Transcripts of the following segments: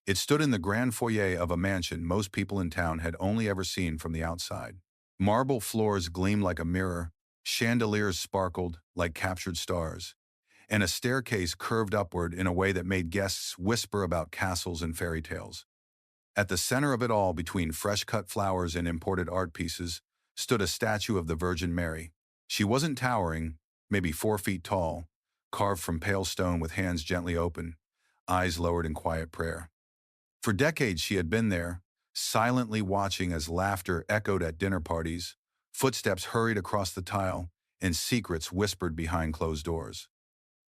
It stood in the grand foyer of a mansion most people in town had only ever seen from the outside. Marble floors gleamed like a mirror, chandeliers sparkled like captured stars, and a staircase curved upward in a way that made guests whisper about castles and fairy tales. At the center of it all, between fresh-cut flowers and imported art pieces, stood a statue of the Virgin Mary. She wasn't towering, maybe 4 feet tall, carved from pale stone with hands gently open, eyes lowered in quiet prayer. For decades she had been there, silently watching as laughter echoed at dinner parties, footsteps hurried across the tile, and secrets whispered behind closed doors.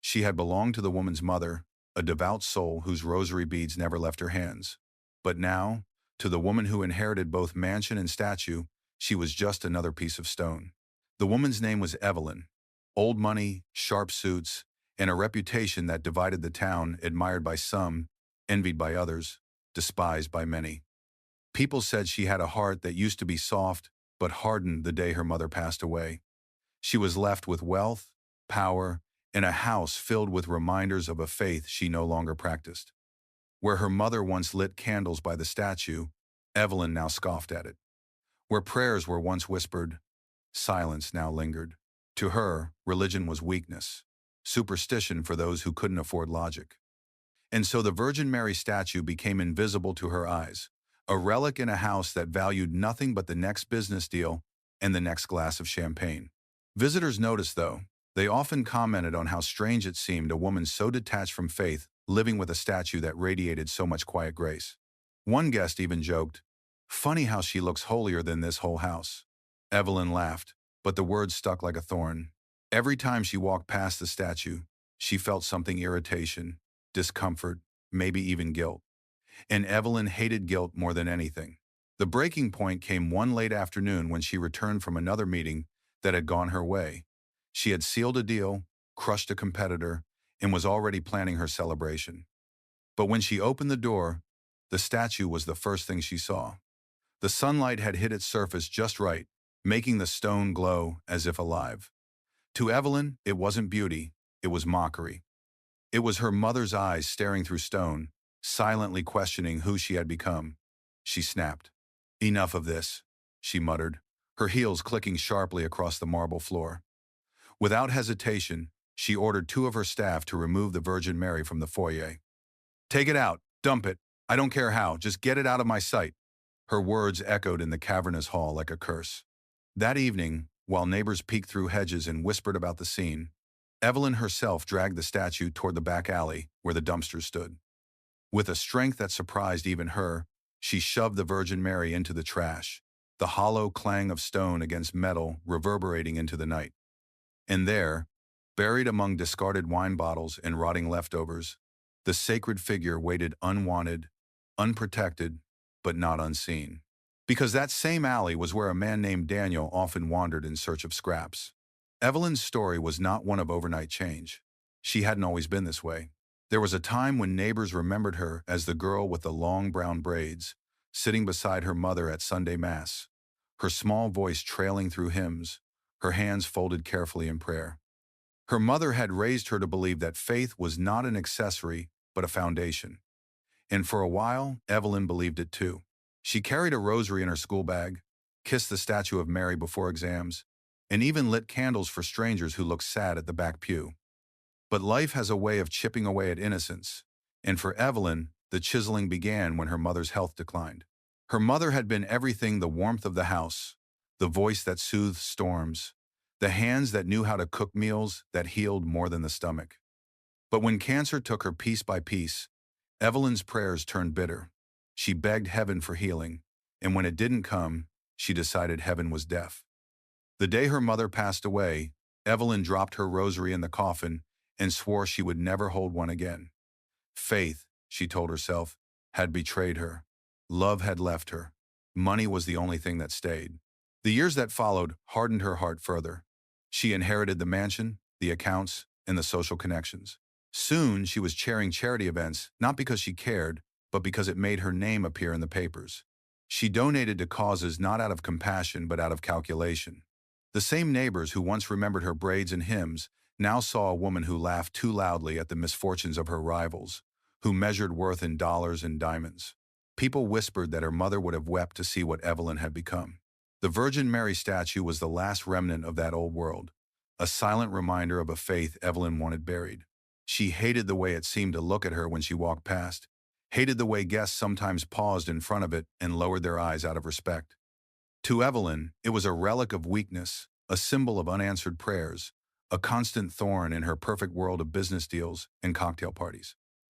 She had belonged to the woman's mother, a devout soul whose rosary beads never left her hands. But now, to the woman who inherited both mansion and statue, she was just another piece of stone. The woman's name was Evelyn. Old money, sharp suits, and a reputation that divided the town, admired by some, envied by others, despised by many. People said she had a heart that used to be soft, but hardened the day her mother passed away. She was left with wealth, power, and a house filled with reminders of a faith she no longer practiced. Where her mother once lit candles by the statue, Evelyn now scoffed at it. Where prayers were once whispered, silence now lingered. To her, religion was weakness, superstition for those who couldn't afford logic. And so the Virgin Mary statue became invisible to her eyes, a relic in a house that valued nothing but the next business deal and the next glass of champagne. Visitors noticed, though. They often commented on how strange it seemed a woman so detached from faith living with a statue that radiated so much quiet grace. One guest even joked, "Funny how she looks holier than this whole house." Evelyn laughed, but the words stuck like a thorn. Every time she walked past the statue, she felt something: irritation, discomfort, maybe even guilt. And Evelyn hated guilt more than anything. The breaking point came one late afternoon when she returned from another meeting that had gone her way. She had sealed a deal, crushed a competitor, and was already planning her celebration. But when she opened the door, the statue was the first thing she saw. The sunlight had hit its surface just right, making the stone glow as if alive. To Evelyn, it wasn't beauty, it was mockery. It was her mother's eyes staring through stone, silently questioning who she had become. She snapped. "Enough of this," she muttered, her heels clicking sharply across the marble floor. Without hesitation, she ordered 2 of her staff to remove the Virgin Mary from the foyer. "Take it out, dump it, I don't care how, just get it out of my sight." Her words echoed in the cavernous hall like a curse. That evening, while neighbors peeked through hedges and whispered about the scene, Evelyn herself dragged the statue toward the back alley where the dumpsters stood. With a strength that surprised even her, she shoved the Virgin Mary into the trash, the hollow clang of stone against metal reverberating into the night. And there, buried among discarded wine bottles and rotting leftovers, the sacred figure waited unwanted, unprotected, but not unseen. Because that same alley was where a man named Daniel often wandered in search of scraps. Evelyn's story was not one of overnight change. She hadn't always been this way. There was a time when neighbors remembered her as the girl with the long brown braids, sitting beside her mother at Sunday Mass, her small voice trailing through hymns, her hands folded carefully in prayer. Her mother had raised her to believe that faith was not an accessory, but a foundation. And for a while, Evelyn believed it too. She carried a rosary in her school bag, kissed the statue of Mary before exams, and even lit candles for strangers who looked sad at the back pew. But life has a way of chipping away at innocence, and for Evelyn, the chiseling began when her mother's health declined. Her mother had been everything: the warmth of the house, the voice that soothed storms, the hands that knew how to cook meals that healed more than the stomach. But when cancer took her piece by piece, Evelyn's prayers turned bitter. She begged heaven for healing, and when it didn't come, she decided heaven was deaf. The day her mother passed away, Evelyn dropped her rosary in the coffin and swore she would never hold one again. Faith, she told herself, had betrayed her. Love had left her. Money was the only thing that stayed. The years that followed hardened her heart further. She inherited the mansion, the accounts, and the social connections. Soon, she was chairing charity events, not because she cared, but because it made her name appear in the papers. She donated to causes not out of compassion, but out of calculation. The same neighbors who once remembered her braids and hymns now saw a woman who laughed too loudly at the misfortunes of her rivals, who measured worth in dollars and diamonds. People whispered that her mother would have wept to see what Evelyn had become. The Virgin Mary statue was the last remnant of that old world, a silent reminder of a faith Evelyn wanted buried. She hated the way it seemed to look at her when she walked past, hated the way guests sometimes paused in front of it and lowered their eyes out of respect. To Evelyn, it was a relic of weakness, a symbol of unanswered prayers, a constant thorn in her perfect world of business deals and cocktail parties.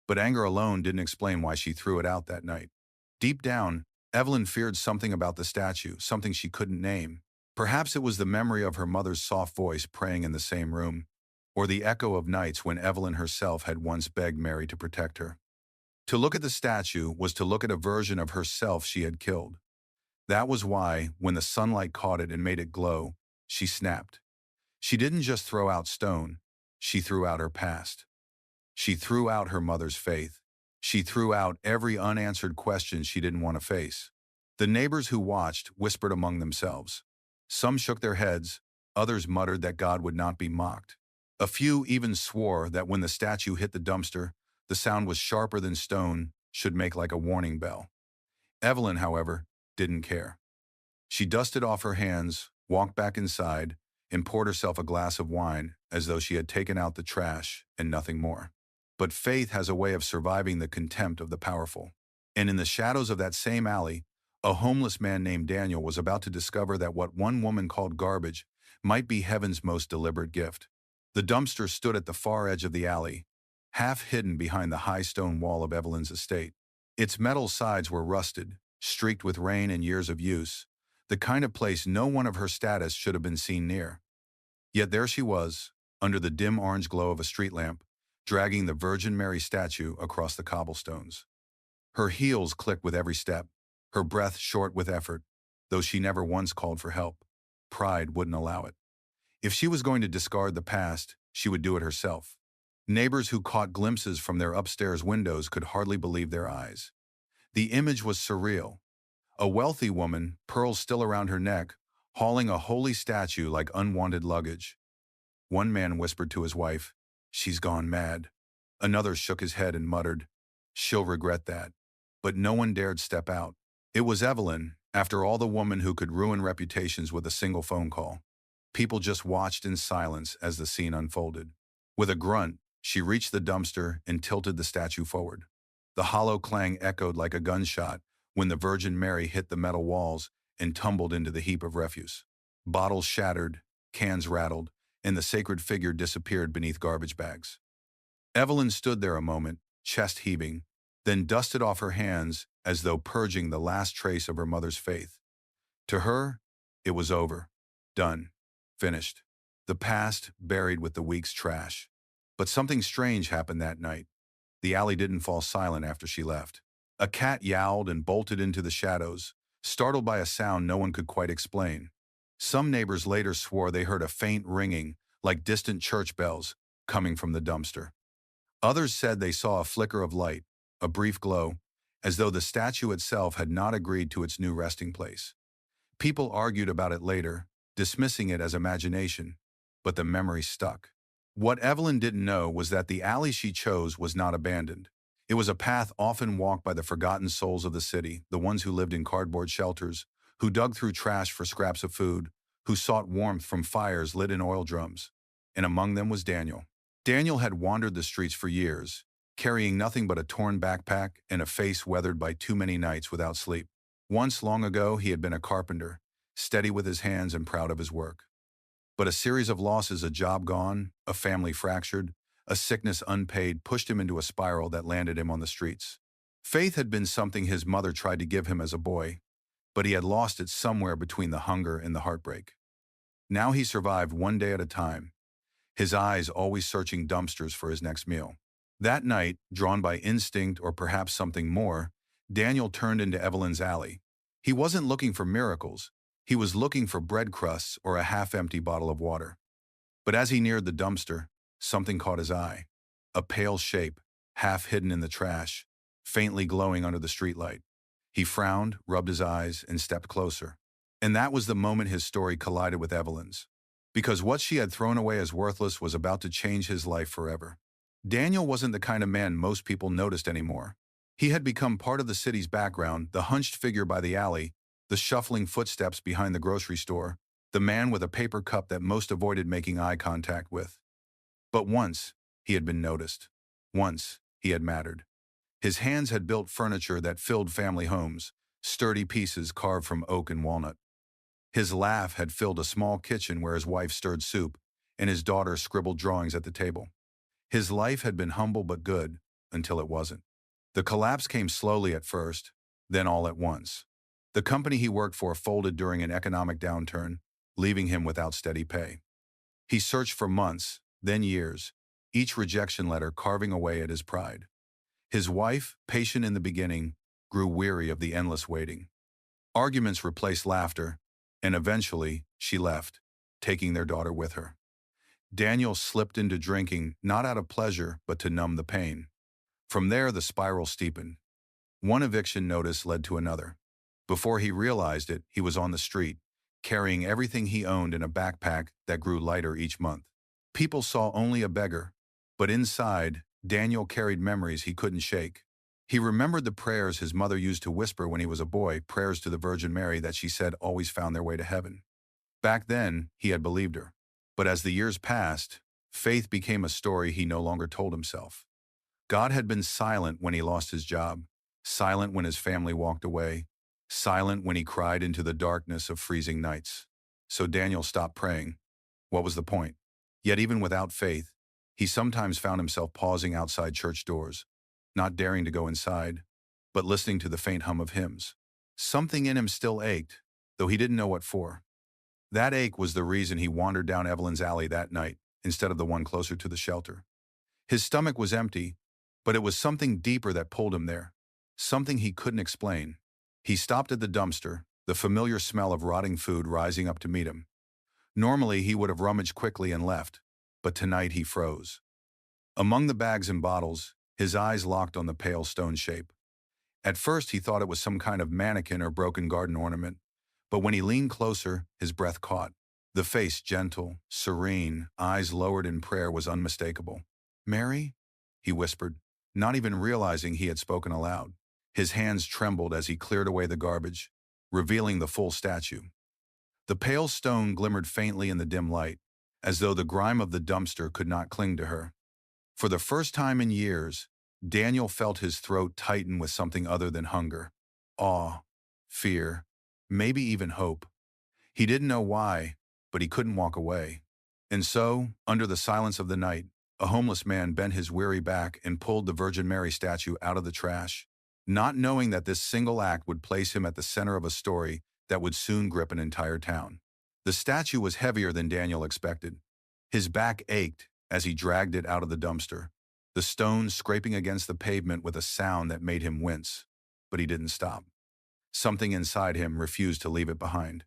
But anger alone didn't explain why she threw it out that night. Deep down, Evelyn feared something about the statue, something she couldn't name. Perhaps it was the memory of her mother's soft voice praying in the same room, or the echo of nights when Evelyn herself had once begged Mary to protect her. To look at the statue was to look at a version of herself she had killed. That was why, when the sunlight caught it and made it glow, she snapped. She didn't just throw out stone, she threw out her past. She threw out her mother's faith. She threw out every unanswered question she didn't want to face. The neighbors who watched whispered among themselves. Some shook their heads, others muttered that God would not be mocked. A few even swore that when the statue hit the dumpster, the sound was sharper than stone, should make like a warning bell. Evelyn, however, didn't care. She dusted off her hands, walked back inside, and poured herself a glass of wine as though she had taken out the trash and nothing more. But faith has a way of surviving the contempt of the powerful. And in the shadows of that same alley, a homeless man named Daniel was about to discover that what one woman called garbage might be heaven's most deliberate gift. The dumpster stood at the far edge of the alley, half hidden behind the high stone wall of Evelyn's estate. Its metal sides were rusted, streaked with rain and years of use, the kind of place no one of her status should have been seen near. Yet there she was, under the dim orange glow of a street lamp, dragging the Virgin Mary statue across the cobblestones. Her heels clicked with every step, her breath short with effort, though she never once called for help. Pride wouldn't allow it. If she was going to discard the past, she would do it herself. Neighbors who caught glimpses from their upstairs windows could hardly believe their eyes. The image was surreal. A wealthy woman, pearls still around her neck, hauling a holy statue like unwanted luggage. One man whispered to his wife, "She's gone mad." Another shook his head and muttered, "She'll regret that." But no one dared step out. It was Evelyn, after all, the woman who could ruin reputations with a single phone call. People just watched in silence as the scene unfolded. With a grunt, she reached the dumpster and tilted the statue forward. The hollow clang echoed like a gunshot when the Virgin Mary hit the metal walls and tumbled into the heap of refuse. Bottles shattered, cans rattled, and the sacred figure disappeared beneath garbage bags. Evelyn stood there a moment, chest heaving, then dusted off her hands as though purging the last trace of her mother's faith. To her, it was over, done, finished. The past buried with the week's trash. But something strange happened that night. The alley didn't fall silent after she left. A cat yowled and bolted into the shadows, startled by a sound no one could quite explain. Some neighbors later swore they heard a faint ringing, like distant church bells, coming from the dumpster. Others said they saw a flicker of light, a brief glow, as though the statue itself had not agreed to its new resting place. People argued about it later, dismissing it as imagination, but the memory stuck. What Evelyn didn't know was that the alley she chose was not abandoned. It was a path often walked by the forgotten souls of the city, the ones who lived in cardboard shelters, who dug through trash for scraps of food, who sought warmth from fires lit in oil drums. And among them was Daniel. Daniel had wandered the streets for years, carrying nothing but a torn backpack and a face weathered by too many nights without sleep. Once, long ago, he had been a carpenter, steady with his hands and proud of his work. But a series of losses, a job gone, a family fractured, a sickness unpaid, pushed him into a spiral that landed him on the streets. Faith had been something his mother tried to give him as a boy, but he had lost it somewhere between the hunger and the heartbreak. Now he survived one day at a time, his eyes always searching dumpsters for his next meal. That night, drawn by instinct or perhaps something more, Daniel turned into Evelyn's alley. He wasn't looking for miracles. He was looking for bread crusts or a half-empty bottle of water. But as he neared the dumpster, something caught his eye. A pale shape, half hidden in the trash, faintly glowing under the streetlight. He frowned, rubbed his eyes, and stepped closer. And that was the moment his story collided with Evelyn's. Because what she had thrown away as worthless was about to change his life forever. Daniel wasn't the kind of man most people noticed anymore. He had become part of the city's background, the hunched figure by the alley, the shuffling footsteps behind the grocery store, the man with a paper cup that most avoided making eye contact with. But once, he had been noticed. Once, he had mattered. His hands had built furniture that filled family homes, sturdy pieces carved from oak and walnut. His laugh had filled a small kitchen where his wife stirred soup, and his daughter scribbled drawings at the table. His life had been humble but good, until it wasn't. The collapse came slowly at first, then all at once. The company he worked for folded during an economic downturn, leaving him without steady pay. He searched for months, then years, each rejection letter carving away at his pride. His wife, patient in the beginning, grew weary of the endless waiting. Arguments replaced laughter, and eventually she left, taking their daughter with her. Daniel slipped into drinking, not out of pleasure, but to numb the pain. From there, the spiral steepened. One eviction notice led to another. Before he realized it, he was on the street, carrying everything he owned in a backpack that grew lighter each month. People saw only a beggar, but inside, Daniel carried memories he couldn't shake. He remembered the prayers his mother used to whisper when he was a boy, prayers to the Virgin Mary that she said always found their way to heaven. Back then, he had believed her. But as the years passed, faith became a story he no longer told himself. God had been silent when he lost his job, silent when his family walked away, silent when he cried into the darkness of freezing nights. So Daniel stopped praying. What was the point? Yet even without faith, he sometimes found himself pausing outside church doors, not daring to go inside, but listening to the faint hum of hymns. Something in him still ached, though he didn't know what for. That ache was the reason he wandered down Evelyn's alley that night, instead of the one closer to the shelter. His stomach was empty, but it was something deeper that pulled him there, something he couldn't explain. He stopped at the dumpster, the familiar smell of rotting food rising up to meet him. Normally, he would have rummaged quickly and left, but tonight he froze. Among the bags and bottles, his eyes locked on the pale stone shape. At first, he thought it was some kind of mannequin or broken garden ornament, but when he leaned closer, his breath caught. The face, gentle, serene, eyes lowered in prayer, was unmistakable. "Mary?" he whispered, not even realizing he had spoken aloud. His hands trembled as he cleared away the garbage, revealing the full statue. The pale stone glimmered faintly in the dim light, as though the grime of the dumpster could not cling to her. For the first time in years, Daniel felt his throat tighten with something other than hunger. Awe, fear, maybe even hope. He didn't know why, but he couldn't walk away. And so, under the silence of the night, a homeless man bent his weary back and pulled the Virgin Mary statue out of the trash, not knowing that this single act would place him at the center of a story that would soon grip an entire town. The statue was heavier than Daniel expected. His back ached as he dragged it out of the dumpster, the stone scraping against the pavement with a sound that made him wince. But he didn't stop. Something inside him refused to leave it behind.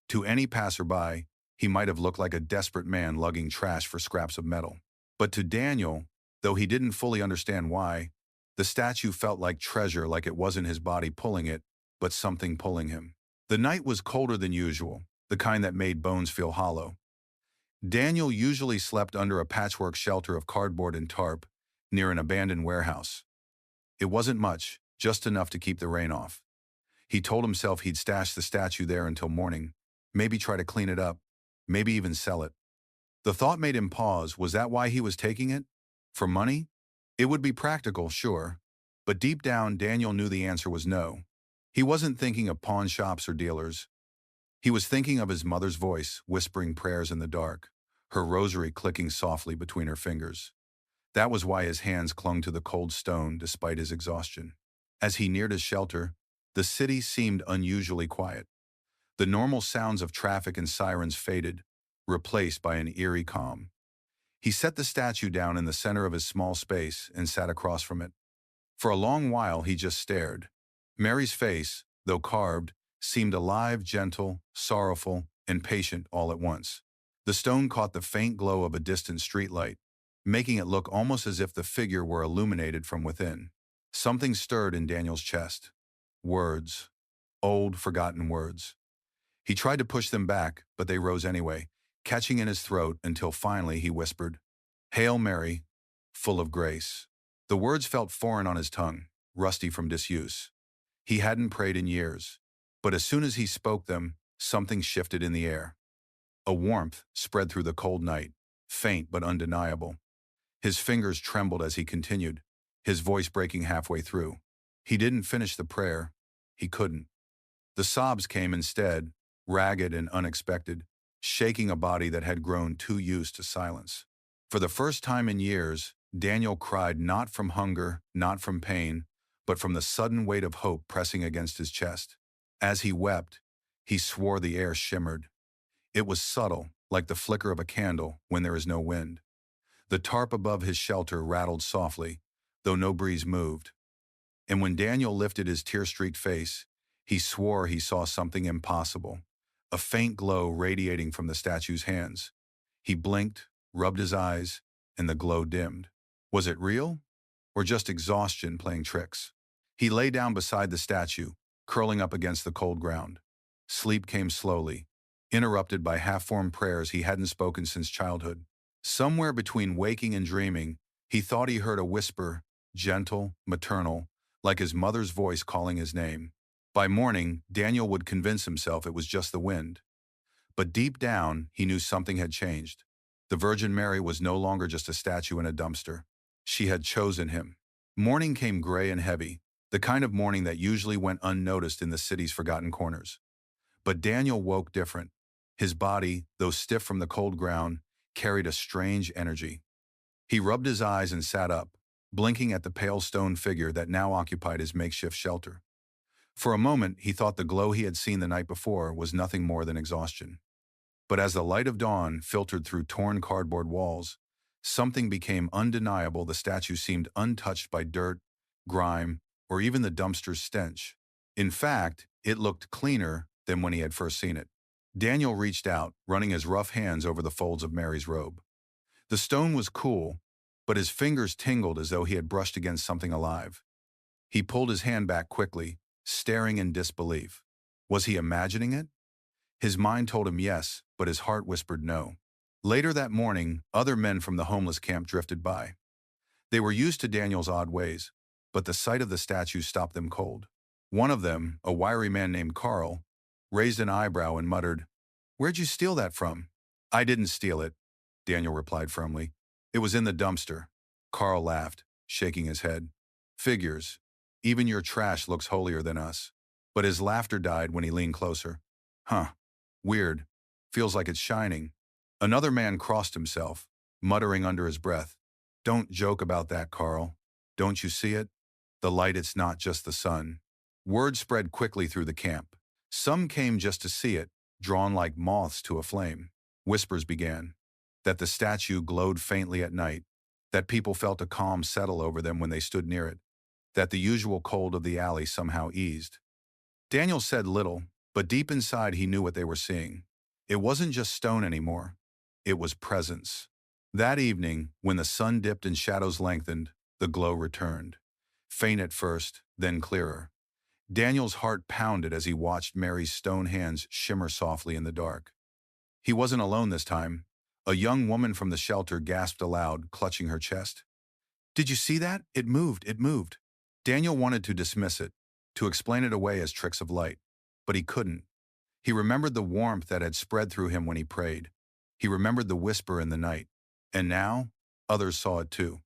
To any passerby, he might have looked like a desperate man lugging trash for scraps of metal. But to Daniel, though he didn't fully understand why, the statue felt like treasure, like it wasn't his body pulling it, but something pulling him. The night was colder than usual, the kind that made bones feel hollow. Daniel usually slept under a patchwork shelter of cardboard and tarp, near an abandoned warehouse. It wasn't much, just enough to keep the rain off. He told himself he'd stash the statue there until morning, maybe try to clean it up, maybe even sell it. The thought made him pause. Was that why he was taking it? For money? It would be practical, sure, but deep down, Daniel knew the answer was no. He wasn't thinking of pawn shops or dealers. He was thinking of his mother's voice, whispering prayers in the dark, her rosary clicking softly between her fingers. That was why his hands clung to the cold stone despite his exhaustion. As he neared his shelter, the city seemed unusually quiet. The normal sounds of traffic and sirens faded, replaced by an eerie calm. He set the statue down in the center of his small space and sat across from it. For a long while, he just stared. Mary's face, though carved, seemed alive, gentle, sorrowful, and patient all at once. The stone caught the faint glow of a distant streetlight, making it look almost as if the figure were illuminated from within. Something stirred in Daniel's chest. Words. Old, forgotten words. He tried to push them back, but they rose anyway, catching in his throat until finally he whispered, "Hail Mary, full of grace. The words felt foreign on his tongue, rusty from disuse. He hadn't prayed in years. But as soon as he spoke them, something shifted in the air. A warmth spread through the cold night, faint but undeniable. His fingers trembled as he continued, his voice breaking halfway through. He didn't finish the prayer. He couldn't. The sobs came instead, ragged and unexpected, shaking a body that had grown too used to silence. For the first time in years, Daniel cried not from hunger, not from pain, but from the sudden weight of hope pressing against his chest. As he wept, he swore the air shimmered. It was subtle, like the flicker of a candle when there is no wind. The tarp above his shelter rattled softly, though no breeze moved. And when Daniel lifted his tear-streaked face, he swore he saw something impossible, a faint glow radiating from the statue's hands. He blinked, rubbed his eyes, and the glow dimmed. Was it real? Or just exhaustion playing tricks? He lay down beside the statue, curling up against the cold ground. Sleep came slowly, interrupted by half-formed prayers he hadn't spoken since childhood. Somewhere between waking and dreaming, he thought he heard a whisper, gentle, maternal, like his mother's voice calling his name. By morning, Daniel would convince himself it was just the wind. But deep down, he knew something had changed. The Virgin Mary was no longer just a statue in a dumpster. She had chosen him. Morning came gray and heavy, the kind of morning that usually went unnoticed in the city's forgotten corners. But Daniel woke different. His body, though stiff from the cold ground, carried a strange energy. He rubbed his eyes and sat up, blinking at the pale stone figure that now occupied his makeshift shelter. For a moment, he thought the glow he had seen the night before was nothing more than exhaustion. But as the light of dawn filtered through torn cardboard walls, something became undeniable. The statue seemed untouched by dirt, grime, or even the dumpster's stench. In fact, it looked cleaner than when he had first seen it. Daniel reached out, running his rough hands over the folds of Mary's robe. The stone was cool, but his fingers tingled as though he had brushed against something alive. He pulled his hand back quickly, staring in disbelief. Was he imagining it? His mind told him yes, but his heart whispered no. Later that morning, other men from the homeless camp drifted by. They were used to Daniel's odd ways, but the sight of the statue stopped them cold. One of them, a wiry man named Carl, raised an eyebrow and muttered, "Where'd you steal that from?" "I didn't steal it," Daniel replied firmly. "It was in the dumpster." Carl laughed, shaking his head. "Figures. Even your trash looks holier than us." But his laughter died when he leaned closer. "Huh. Weird. Feels like it's shining." Another man crossed himself, muttering under his breath, "Don't joke about that, Carl. Don't you see it? The light, it's not just the sun." Word spread quickly through the camp. Some came just to see it, drawn like moths to a flame. Whispers began. That the statue glowed faintly at night. That people felt a calm settle over them when they stood near it. That the usual cold of the alley somehow eased. Daniel said little, but deep inside he knew what they were seeing. It wasn't just stone anymore. It was presence. That evening, when the sun dipped and shadows lengthened, the glow returned. Faint at first, then clearer. Daniel's heart pounded as he watched Mary's stone hands shimmer softly in the dark. He wasn't alone this time. A young woman from the shelter gasped aloud, clutching her chest. "Did you see that? It moved, it moved." Daniel wanted to dismiss it, to explain it away as tricks of light, but he couldn't. He remembered the warmth that had spread through him when he prayed. He remembered the whisper in the night. And now, others saw it too.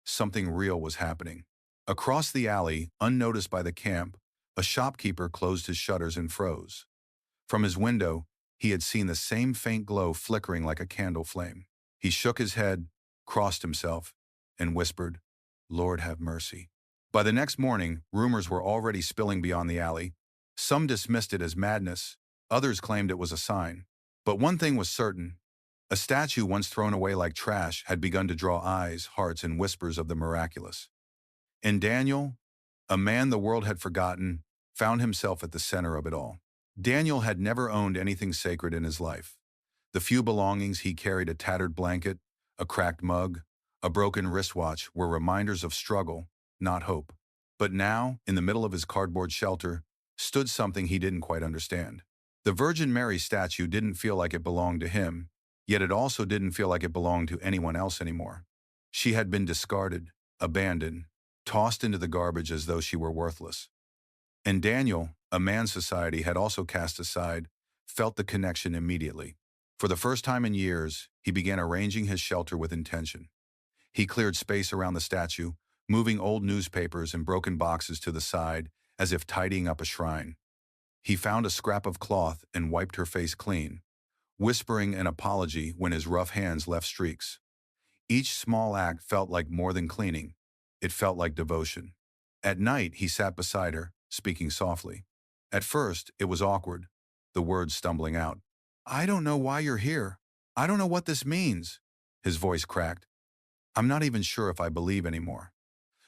Something real was happening. Across the alley, unnoticed by the camp, a shopkeeper closed his shutters and froze. From his window, he had seen the same faint glow flickering like a candle flame. He shook his head, crossed himself, and whispered, "Lord have mercy." By the next morning, rumors were already spilling beyond the alley. Some dismissed it as madness, others claimed it was a sign. But one thing was certain. A statue once thrown away like trash had begun to draw eyes, hearts, and whispers of the miraculous. And Daniel, a man the world had forgotten, found himself at the center of it all. Daniel had never owned anything sacred in his life. The few belongings he carried, a tattered blanket, a cracked mug, a broken wristwatch, were reminders of struggle, not hope. But now, in the middle of his cardboard shelter, stood something he didn't quite understand. The Virgin Mary statue didn't feel like it belonged to him, yet it also didn't feel like it belonged to anyone else anymore. She had been discarded, abandoned, tossed into the garbage as though she were worthless. And Daniel, a man society had also cast aside, felt the connection immediately. For the first time in years, he began arranging his shelter with intention. He cleared space around the statue, moving old newspapers and broken boxes to the side, as if tidying up a shrine. He found a scrap of cloth and wiped her face clean, whispering an apology when his rough hands left streaks. Each small act felt like more than cleaning. It felt like devotion. At night, he sat beside her, speaking softly. At first, it was awkward, the words stumbling out. "I don't know why you're here. I don't know what this means." His voice cracked. "I'm not even sure if I believe anymore."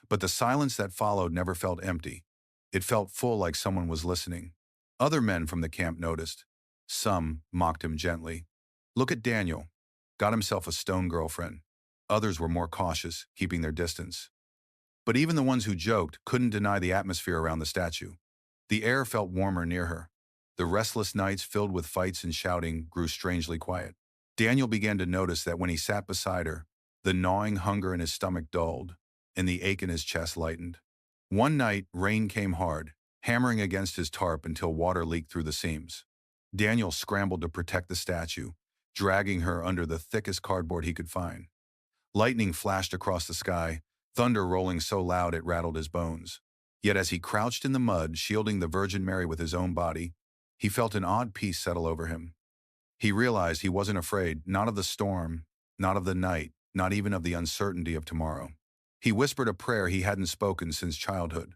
But the silence that followed never felt empty. It felt full, like someone was listening. Other men from the camp noticed. Some mocked him gently. "Look at Daniel. Got himself a stone girlfriend." Others were more cautious, keeping their distance. But even the ones who joked couldn't deny the atmosphere around the statue. The air felt warmer near her. The restless nights filled with fights and shouting grew strangely quiet. Daniel began to notice that when he sat beside her, the gnawing hunger in his stomach dulled, and the ache in his chest lightened. One night, rain came hard, hammering against his tarp until water leaked through the seams. Daniel scrambled to protect the statue, dragging her under the thickest cardboard he could find. Lightning flashed across the sky, thunder rolling so loud it rattled his bones. Yet as he crouched in the mud, shielding the Virgin Mary with his own body, he felt an odd peace settle over him. He realized he wasn't afraid, not of the storm, not of the night, not even of the uncertainty of tomorrow. He whispered a prayer he hadn't spoken since childhood.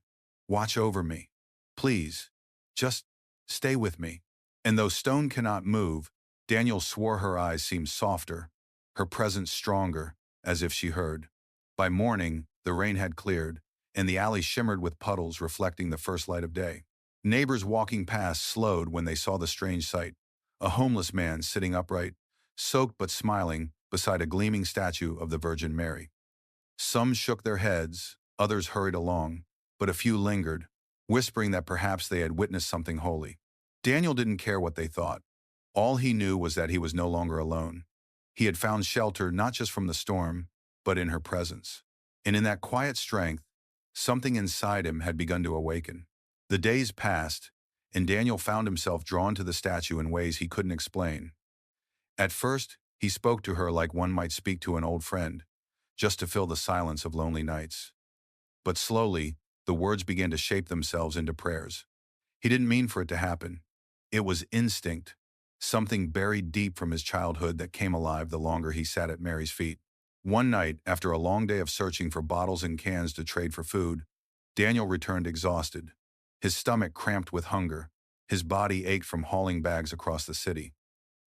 "Watch over me. Please. Just stay with me." And though stone cannot move, Daniel swore her eyes seemed softer, her presence stronger, as if she heard. By morning, the rain had cleared, and the alley shimmered with puddles reflecting the first light of day. Neighbors walking past slowed when they saw the strange sight. A homeless man sitting upright, soaked but smiling, beside a gleaming statue of the Virgin Mary. Some shook their heads, others hurried along, but a few lingered, whispering that perhaps they had witnessed something holy. Daniel didn't care what they thought. All he knew was that he was no longer alone. He had found shelter not just from the storm, but in her presence. And in that quiet strength, something inside him had begun to awaken. The days passed, and Daniel found himself drawn to the statue in ways he couldn't explain. At first, he spoke to her like one might speak to an old friend, just to fill the silence of lonely nights. But slowly, the words began to shape themselves into prayers. He didn't mean for it to happen. It was instinct, something buried deep from his childhood that came alive the longer he sat at Mary's feet. One night, after a long day of searching for bottles and cans to trade for food, Daniel returned exhausted, his stomach cramped with hunger, his body ached from hauling bags across the city.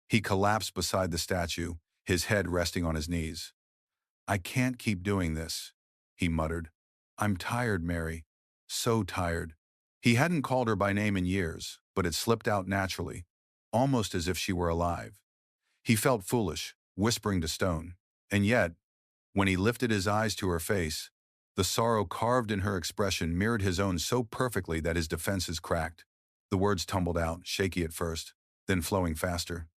He collapsed beside the statue, his head resting on his knees. "I can't keep doing this," he muttered. "I'm tired, Mary. So tired." He hadn't called her by name in years, but it slipped out naturally, almost as if she were alive. He felt foolish, whispering to stone. And yet, when he lifted his eyes to her face, the sorrow carved in her expression mirrored his own so perfectly that his defenses cracked. The words tumbled out, shaky at first, then flowing faster.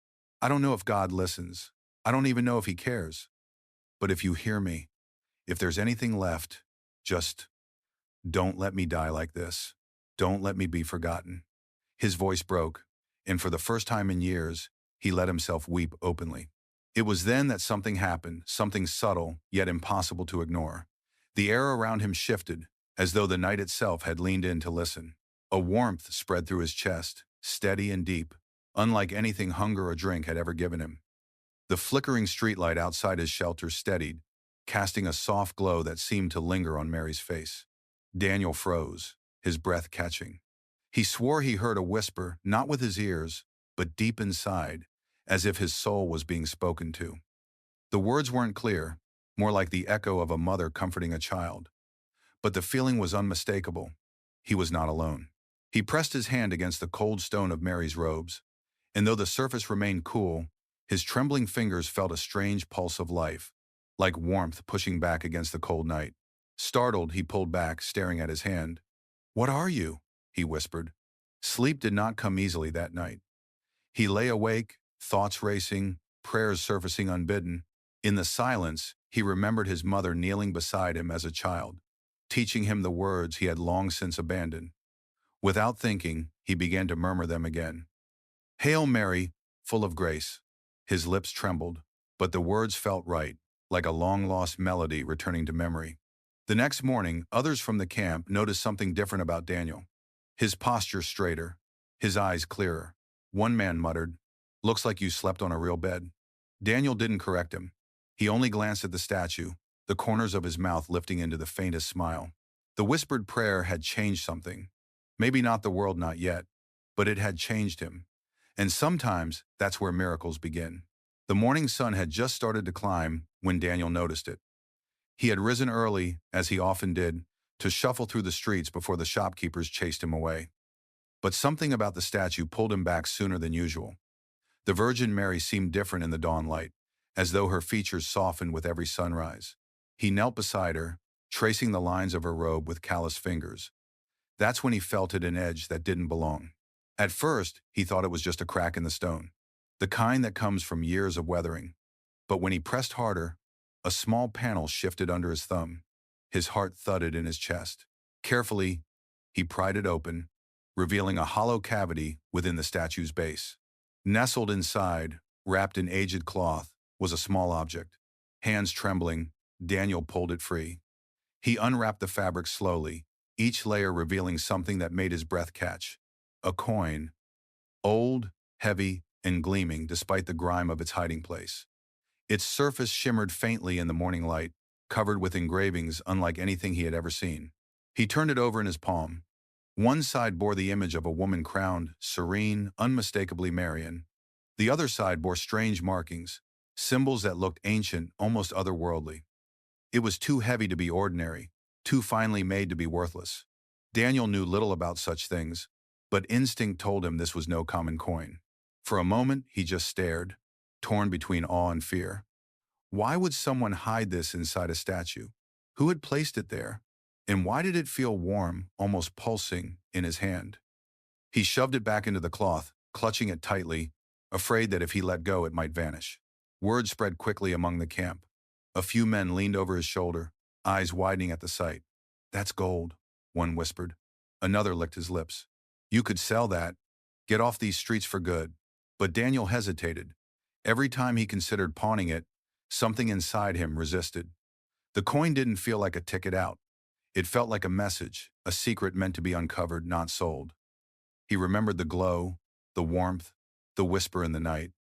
"I don't know if God listens. I don't even know if he cares. But if you hear me, if there's anything left, just don't let me die like this. Don't let me be forgotten." His voice broke, and for the first time in years, he let himself weep openly. It was then that something happened, something subtle, yet impossible to ignore. The air around him shifted, as though the night itself had leaned in to listen. A warmth spread through his chest, steady and deep, unlike anything hunger or drink had ever given him. The flickering streetlight outside his shelter steadied, casting a soft glow that seemed to linger on Mary's face. Daniel froze, his breath catching. He swore he heard a whisper, not with his ears, but deep inside, as if his soul was being spoken to. The words weren't clear, more like the echo of a mother comforting a child. But the feeling was unmistakable. He was not alone. He pressed his hand against the cold stone of Mary's robes, and though the surface remained cool, his trembling fingers felt a strange pulse of life, like warmth pushing back against the cold night. Startled, he pulled back, staring at his hand. "What are you?" he whispered. Sleep did not come easily that night. He lay awake, thoughts racing, prayers surfacing unbidden. In the silence, he remembered his mother kneeling beside him as a child, teaching him the words he had long since abandoned. Without thinking, he began to murmur them again. Hail Mary, full of grace. His lips trembled, but the words felt right, like a long-lost melody returning to memory. The next morning, others from the camp noticed something different about Daniel. His posture straighter, his eyes clearer. One man muttered, "Looks like you slept on a real bed." Daniel didn't correct him. He only glanced at the statue, the corners of his mouth lifting into the faintest smile. The whispered prayer had changed something. Maybe not the world, not yet, but it had changed him. And sometimes that's where miracles begin. The morning sun had just started to climb when Daniel noticed it. He had risen early, as he often did, to shuffle through the streets before the shopkeepers chased him away. But something about the statue pulled him back sooner than usual. The Virgin Mary seemed different in the dawn light, as though her features softened with every sunrise. He knelt beside her, tracing the lines of her robe with calloused fingers. That's when he felt it an edge that didn't belong. At first, he thought it was just a crack in the stone, the kind that comes from years of weathering. But when he pressed harder, a small panel shifted under his thumb. His heart thudded in his chest. Carefully, he pried it open, revealing a hollow cavity within the statue's base. Nestled inside, wrapped in aged cloth, was a small object. Hands trembling, Daniel pulled it free. He unwrapped the fabric slowly, each layer revealing something that made his breath catch. A coin, old, heavy, and gleaming despite the grime of its hiding place. Its surface shimmered faintly in the morning light, covered with engravings unlike anything he had ever seen. He turned it over in his palm. One side bore the image of a woman crowned, serene, unmistakably Marian. The other side bore strange markings, symbols that looked ancient, almost otherworldly. It was too heavy to be ordinary, too finely made to be worthless. Daniel knew little about such things, but instinct told him this was no common coin. For a moment, he just stared, torn between awe and fear. Why would someone hide this inside a statue? Who had placed it there? And why did it feel warm, almost pulsing, in his hand? He shoved it back into the cloth, clutching it tightly, afraid that if he let go it might vanish. Word spread quickly among the camp. A few men leaned over his shoulder, eyes widening at the sight. "That's gold," one whispered. Another licked his lips. "You could sell that, get off these streets for good." But Daniel hesitated. Every time he considered pawning it, something inside him resisted. The coin didn't feel like a ticket out. It felt like a message, a secret meant to be uncovered, not sold. He remembered the glow, the warmth, the whisper in the night.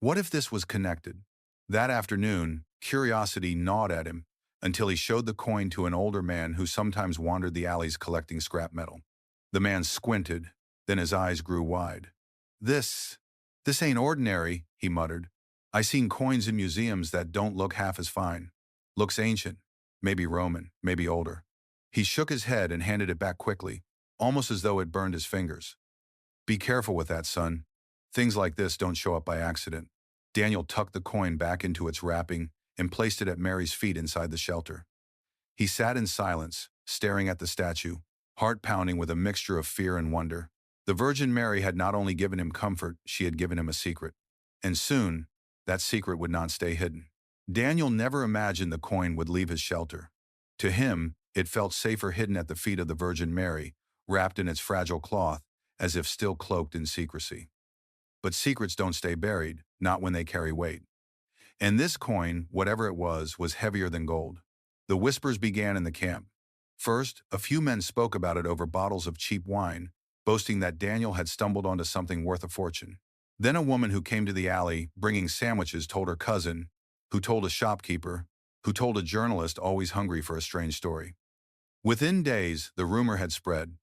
What if this was connected? That afternoon, curiosity gnawed at him until he showed the coin to an older man who sometimes wandered the alleys collecting scrap metal. The man squinted, then his eyes grew wide. This ain't ordinary," he muttered. "I seen coins in museums that don't look half as fine. Looks ancient, maybe Roman, maybe older." He shook his head and handed it back quickly, almost as though it burned his fingers. "Be careful with that, son. Things like this don't show up by accident." Daniel tucked the coin back into its wrapping and placed it at Mary's feet inside the shelter. He sat in silence, staring at the statue, heart pounding with a mixture of fear and wonder. The Virgin Mary had not only given him comfort, she had given him a secret. And soon, that secret would not stay hidden. Daniel never imagined the coin would leave his shelter. To him, it felt safer hidden at the feet of the Virgin Mary, wrapped in its fragile cloth, as if still cloaked in secrecy. But secrets don't stay buried, not when they carry weight. And this coin, whatever it was heavier than gold. The whispers began in the camp. First, a few men spoke about it over bottles of cheap wine, boasting that Daniel had stumbled onto something worth a fortune. Then a woman who came to the alley, bringing sandwiches, told her cousin, who told a shopkeeper, who told a journalist always hungry for a strange story. Within days, the rumor had spread.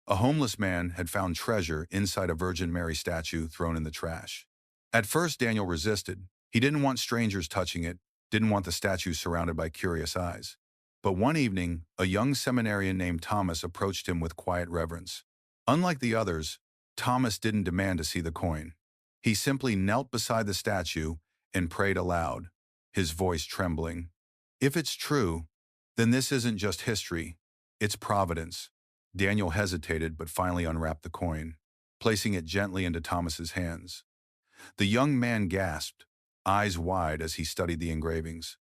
A homeless man had found treasure inside a Virgin Mary statue thrown in the trash. At first, Daniel resisted. He didn't want strangers touching it, didn't want the statue surrounded by curious eyes. But one evening, a young seminarian named Thomas approached him with quiet reverence. Unlike the others, Thomas didn't demand to see the coin. He simply knelt beside the statue and prayed aloud, his voice trembling. "If it's true, then this isn't just history, it's providence." Daniel hesitated but finally unwrapped the coin, placing it gently into Thomas's hands. The young man gasped, eyes wide as he studied the engravings.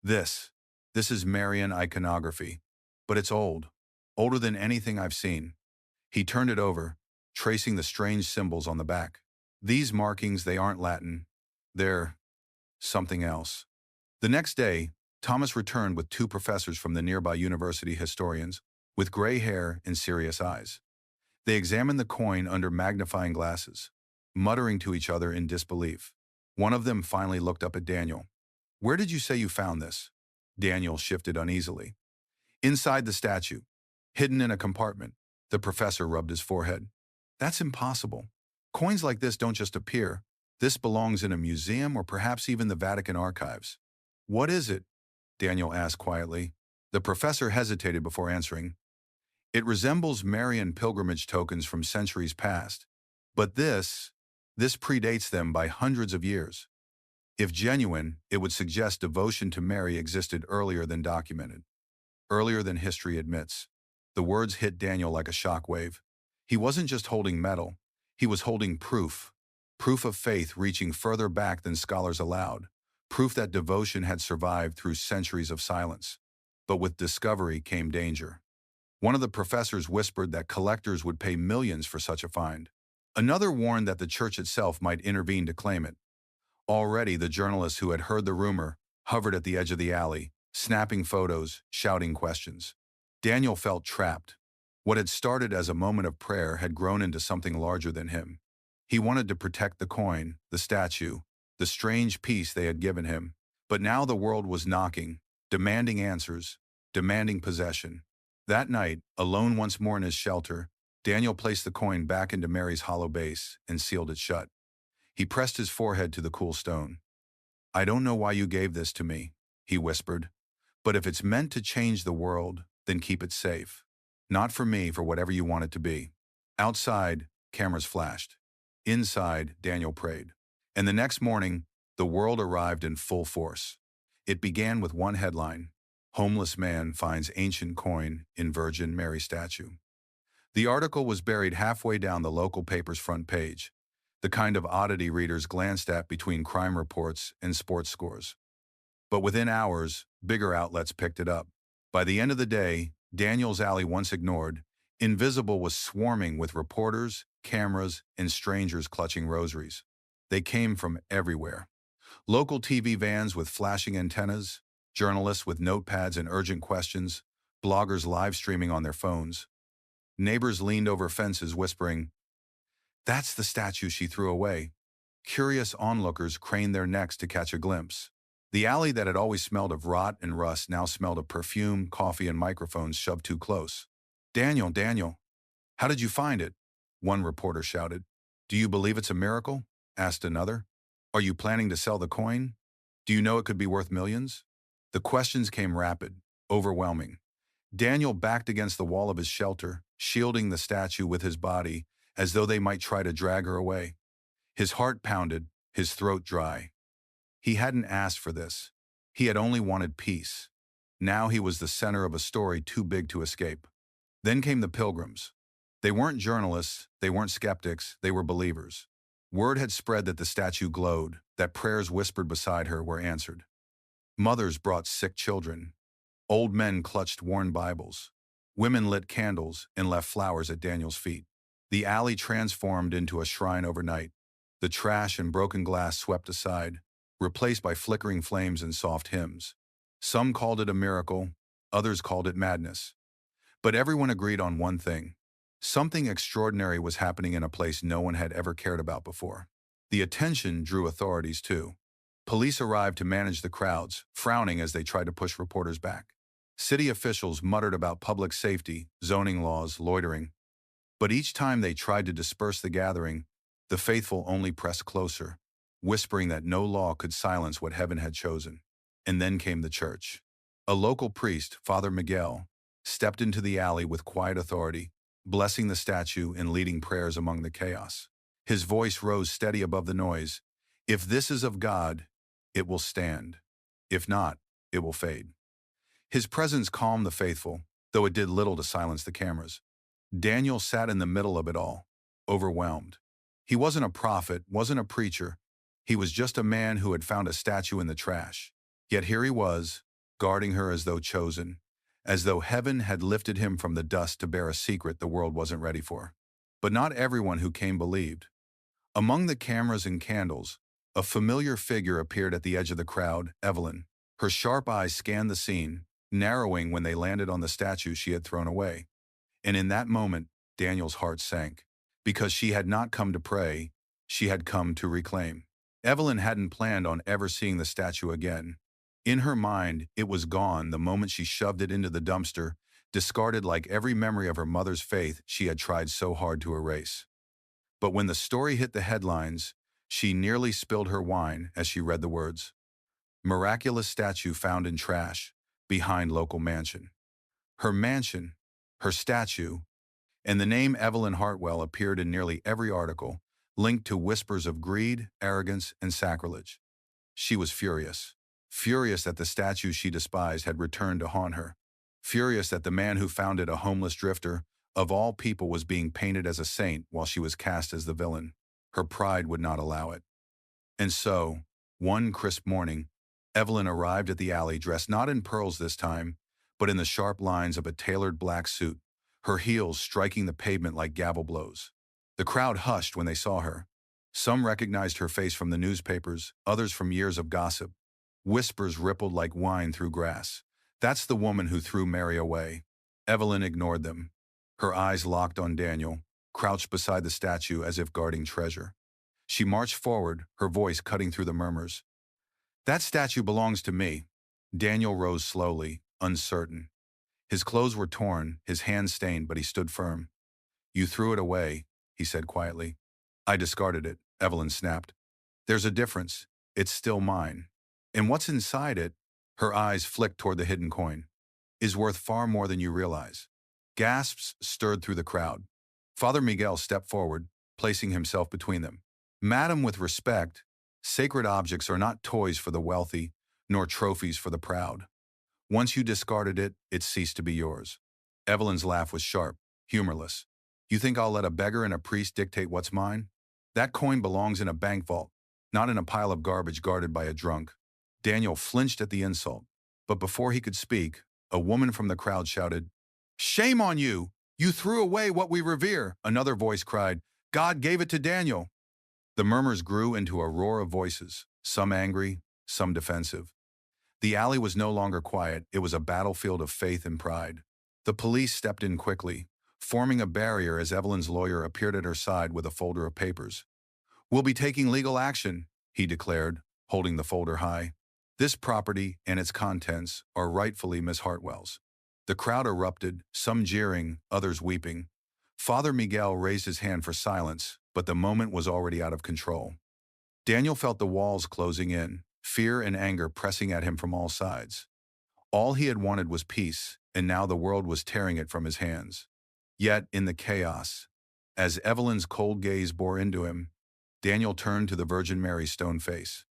This, this is Marian iconography, but it's old, older than anything I've seen. He turned it over, tracing the strange symbols on the back. These markings, they aren't Latin. They're something else. The next day, Thomas returned with two professors from the nearby university, historians, with gray hair and serious eyes. They examined the coin under magnifying glasses, muttering to each other in disbelief. One of them finally looked up at Daniel. "Where did you say you found this?" Daniel shifted uneasily. "Inside the statue, hidden in a compartment." The professor rubbed his forehead. "That's impossible. Coins like this don't just appear. This belongs in a museum or perhaps even the Vatican archives." "What is it?" Daniel asked quietly. The professor hesitated before answering. "It resembles Marian pilgrimage tokens from centuries past. But this predates them by hundreds of years. If genuine, it would suggest devotion to Mary existed earlier than documented. Earlier than history admits." The words hit Daniel like a shockwave. He wasn't just holding metal. He was holding proof. Proof of faith reaching further back than scholars allowed. Proof that devotion had survived through centuries of silence. But with discovery came danger. One of the professors whispered that collectors would pay millions for such a find. Another warned that the church itself might intervene to claim it. Already, the journalists who had heard the rumor hovered at the edge of the alley, snapping photos, shouting questions. Daniel felt trapped. What had started as a moment of prayer had grown into something larger than him. He wanted to protect the coin, the statue, the strange piece they had given him. But now the world was knocking, demanding answers, demanding possession. That night, alone once more in his shelter, Daniel placed the coin back into Mary's hollow base and sealed it shut. He pressed his forehead to the cool stone. "I don't know why you gave this to me," he whispered. "But if it's meant to change the world, then keep it safe. Not for me, for whatever you want it to be." Outside, cameras flashed. Inside, Daniel prayed. And the next morning, the world arrived in full force. It began with one headline: "Homeless man finds ancient coin in Virgin Mary statue." The article was buried halfway down the local paper's front page, the kind of oddity readers glanced at between crime reports and sports scores. But within hours, bigger outlets picked it up. By the end of the day, Daniel's alley, once ignored, invisible, was swarming with reporters, cameras, and strangers clutching rosaries. They came from everywhere. Local TV vans with flashing antennas, journalists with notepads and urgent questions, bloggers live streaming on their phones. Neighbors leaned over fences whispering, "That's the statue she threw away." Curious onlookers craned their necks to catch a glimpse. The alley that had always smelled of rot and rust now smelled of perfume, coffee, and microphones shoved too close. Daniel, how did you find it?" one reporter shouted. "Do you believe it's a miracle?" asked another. "Are you planning to sell the coin? Do you know it could be worth millions?" The questions came rapid, overwhelming. Daniel backed against the wall of his shelter, shielding the statue with his body, as though they might try to drag her away. His heart pounded, his throat dry. He hadn't asked for this. He had only wanted peace. Now he was the center of a story too big to escape. Then came the pilgrims. They weren't journalists, they weren't skeptics, they were believers. Word had spread that the statue glowed, that prayers whispered beside her were answered. Mothers brought sick children. Old men clutched worn Bibles. Women lit candles and left flowers at Daniel's feet. The alley transformed into a shrine overnight. The trash and broken glass swept aside, replaced by flickering flames and soft hymns. Some called it a miracle, others called it madness. But everyone agreed on one thing. Something extraordinary was happening in a place no one had ever cared about before. The attention drew authorities too. Police arrived to manage the crowds, frowning as they tried to push reporters back. City officials muttered about public safety, zoning laws, loitering. But each time they tried to disperse the gathering, the faithful only pressed closer, whispering that no law could silence what heaven had chosen. And then came the church. A local priest, Father Miguel, stepped into the alley with quiet authority, blessing the statue and leading prayers among the chaos. His voice rose steady above the noise. "If this is of God, it will stand. If not, it will fade." His presence calmed the faithful, though it did little to silence the cameras. Daniel sat in the middle of it all, overwhelmed. He wasn't a prophet, wasn't a preacher. He was just a man who had found a statue in the trash. Yet here he was, guarding her as though chosen, as though heaven had lifted him from the dust to bear a secret the world wasn't ready for. But not everyone who came believed. Among the cameras and candles, a familiar figure appeared at the edge of the crowd, Evelyn. Her sharp eyes scanned the scene, narrowing when they landed on the statue she had thrown away. And in that moment, Daniel's heart sank. Because she had not come to pray, she had come to reclaim. Evelyn hadn't planned on ever seeing the statue again. In her mind, it was gone the moment she shoved it into the dumpster, discarded like every memory of her mother's faith she had tried so hard to erase. But when the story hit the headlines, she nearly spilled her wine as she read the words. Miraculous statue found in trash, behind local mansion. Her mansion, her statue, and the name Evelyn Hartwell appeared in nearly every article, linked to whispers of greed, arrogance, and sacrilege. She was furious. Furious that the statue she despised had returned to haunt her. Furious that the man who found it, a homeless drifter, of all people, was being painted as a saint while she was cast as the villain. Her pride would not allow it. And so, one crisp morning, Evelyn arrived at the alley dressed not in pearls this time, but in the sharp lines of a tailored black suit, her heels striking the pavement like gavel blows. The crowd hushed when they saw her. Some recognized her face from the newspapers, others from years of gossip. Whispers rippled like wine through grass. That's the woman who threw Mary away. Evelyn ignored them. Her eyes locked on Daniel, crouched beside the statue as if guarding treasure. She marched forward, her voice cutting through the murmurs. That statue belongs to me. Daniel rose slowly, uncertain. His clothes were torn, his hands stained, but he stood firm. You threw it away, he said quietly. I discarded it, Evelyn snapped. There's a difference. It's still mine. And what's inside it, her eyes flicked toward the hidden coin, is worth far more than you realize. Gasps stirred through the crowd. Father Miguel stepped forward, placing himself between them. Madam, with respect, sacred objects are not toys for the wealthy, nor trophies for the proud. Once you discarded it, it ceased to be yours. Evelyn's laugh was sharp, humorless. You think I'll let a beggar and a priest dictate what's mine? That coin belongs in a bank vault, not in a pile of garbage guarded by a drunk. Daniel flinched at the insult, but before he could speak, a woman from the crowd shouted, Shame on you! You threw away what we revere! Another voice cried, God gave it to Daniel! The murmurs grew into a roar of voices, some angry, some defensive. The alley was no longer quiet, it was a battlefield of faith and pride. The police stepped in quickly, forming a barrier as Evelyn's lawyer appeared at her side with a folder of papers. We'll be taking legal action, he declared, holding the folder high. This property and its contents are rightfully Miss Hartwell's. The crowd erupted, some jeering, others weeping. Father Miguel raised his hand for silence, but the moment was already out of control. Daniel felt the walls closing in, fear and anger pressing at him from all sides. All he had wanted was peace, and now the world was tearing it from his hands. Yet, in the chaos, as Evelyn's cold gaze bore into him, Daniel turned to the Virgin Mary's stone face.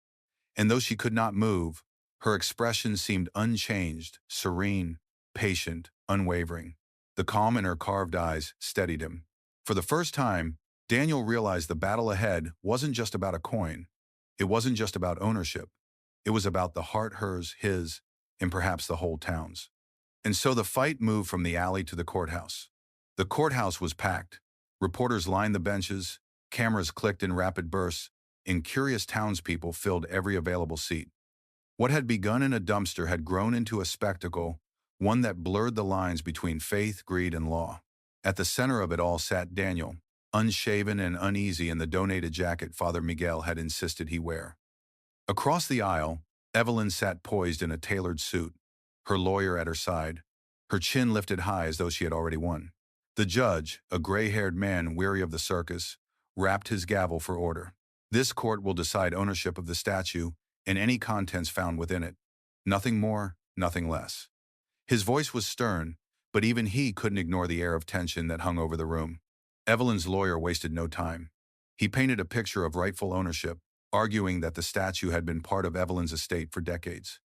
And though she could not move, her expression seemed unchanged, serene, patient, unwavering. The calm in her carved eyes steadied him. For the first time, Daniel realized the battle ahead wasn't just about a coin. It wasn't just about ownership. It was about the heart, hers, his, and perhaps the whole town's. And so the fight moved from the alley to the courthouse. The courthouse was packed. Reporters lined the benches, cameras clicked in rapid bursts, and curious townspeople filled every available seat. What had begun in a dumpster had grown into a spectacle, one that blurred the lines between faith, greed, and law. At the center of it all sat Daniel, unshaven and uneasy in the donated jacket Father Miguel had insisted he wear. Across the aisle, Evelyn sat poised in a tailored suit, her lawyer at her side, her chin lifted high as though she had already won. The judge, a gray-haired man weary of the circus, rapped his gavel for order. This court will decide ownership of the statue and any contents found within it. Nothing more, nothing less. His voice was stern, but even he couldn't ignore the air of tension that hung over the room. Evelyn's lawyer wasted no time. He painted a picture of rightful ownership, arguing that the statue had been part of Evelyn's estate for decades.